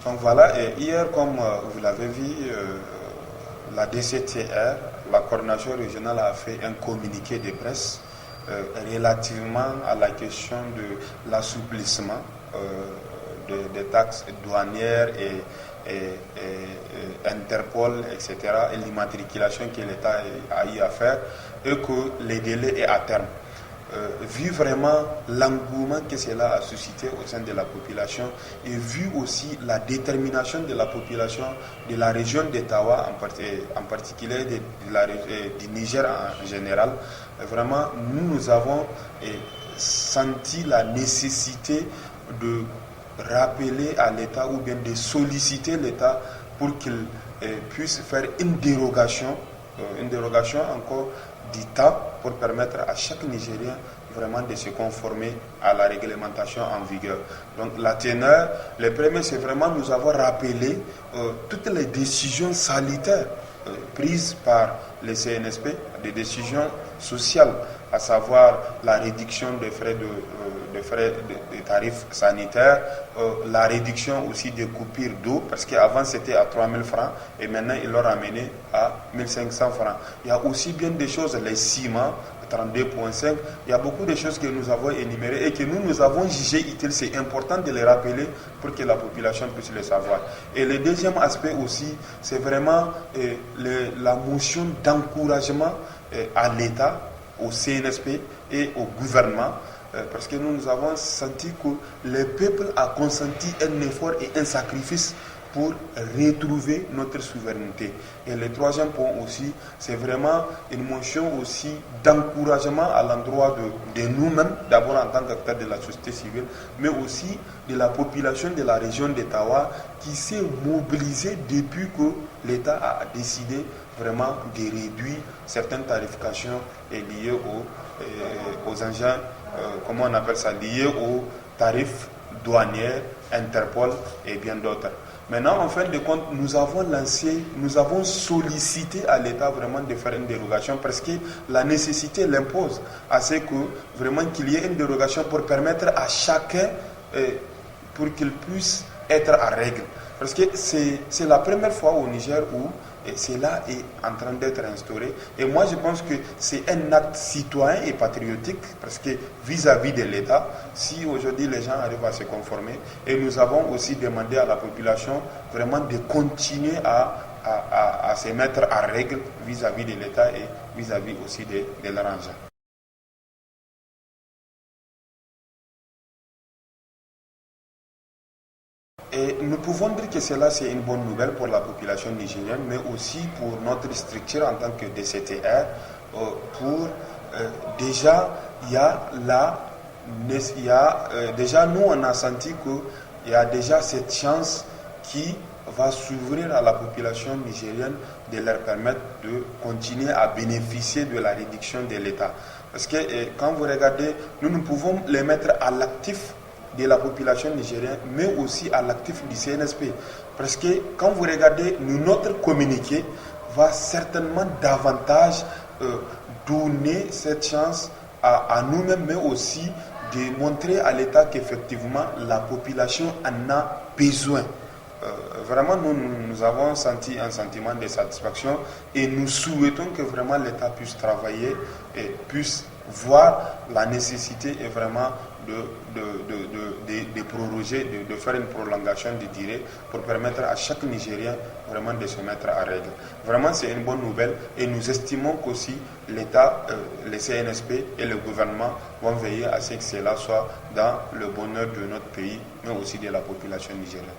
Donc voilà, et hier, comme vous l'avez vu, la DCTR, la coordination régionale, a fait un communiqué de presse relativement à la question de l'assouplissement des taxes douanières et Interpol, etc., et l'immatriculation que l'État a eu à faire, et que les délais est à terme. Vu vraiment l'engouement que cela a suscité au sein de la population et vu aussi la détermination de la population de la région d'Ottawa, en particulier du Niger en général, vraiment nous avons senti la nécessité de rappeler à l'État ou bien de solliciter l'État pour qu'il puisse faire une dérogation encore du temps pour permettre à chaque Nigérien vraiment de se conformer à la réglementation en vigueur. Donc la teneur, le premier, c'est vraiment nous avons rappelé toutes les décisions sanitaires prises par les CNSP, des décisions sociales, à savoir la réduction des frais des tarifs sanitaires, la réduction aussi des coupures d'eau, parce qu'avant c'était à 3 000 francs et maintenant ils l'ont ramené à 1 500 francs. Il y a aussi bien des choses, les ciments, 32,5, il y a beaucoup de choses que nous avons énumérées et que nous avons jugé utiles. C'est important de les rappeler pour que la population puisse le savoir. Et le deuxième aspect aussi, c'est vraiment la motion d'encouragement à l'État, au CNSP et au gouvernement, parce que nous avons senti que le peuple a consenti un effort et un sacrifice pour retrouver notre souveraineté. Et le troisième point aussi, c'est vraiment une motion aussi d'encouragement à l'endroit de nous-mêmes, d'abord en tant qu'acteurs de la société civile, mais aussi de la population de la région d'Ottawa qui s'est mobilisée depuis que l'État a décidé vraiment de réduire certaines tarifications liées aux engins, comment on appelle ça, liées aux tarifs douaniers, Interpol et bien d'autres. Maintenant, en fin de compte, nous avons sollicité à l'État vraiment de faire une dérogation parce que la nécessité l'impose, à ce que vraiment qu'il y ait une dérogation pour permettre à chacun, pour qu'il puisse être à règle. Parce que c'est la première fois au Niger où cela est en train d'être instauré. Et moi, je pense que c'est un acte citoyen et patriotique, parce que vis-à-vis de l'État, si aujourd'hui les gens arrivent à se conformer, et nous avons aussi demandé à la population vraiment de continuer à se mettre à règle vis-à-vis de l'État et vis-à-vis aussi de leur argent. Et nous pouvons dire que cela, c'est une bonne nouvelle pour la population nigérienne, mais aussi pour notre structure en tant que DCTR. Déjà, déjà, nous, on a senti qu'il y a déjà cette chance qui va s'ouvrir à la population nigérienne de leur permettre de continuer à bénéficier de la réduction de l'État. Parce que quand vous regardez, nous pouvons les mettre à l'actif de la population nigérienne, mais aussi à l'actif du CNSP. Parce que quand vous regardez, notre communiqué va certainement davantage donner cette chance à nous-mêmes, mais aussi de montrer à l'État qu'effectivement la population en a besoin. Vraiment, nous avons senti un sentiment de satisfaction et nous souhaitons que vraiment l'État puisse travailler et puisse voir la nécessité et vraiment de proroger, de faire une prolongation de durée pour permettre à chaque Nigérien vraiment de se mettre à règle. Vraiment, c'est une bonne nouvelle et nous estimons qu'aussi l'État, les CNSP et le gouvernement vont veiller à ce que cela soit dans le bonheur de notre pays, mais aussi de la population nigérienne.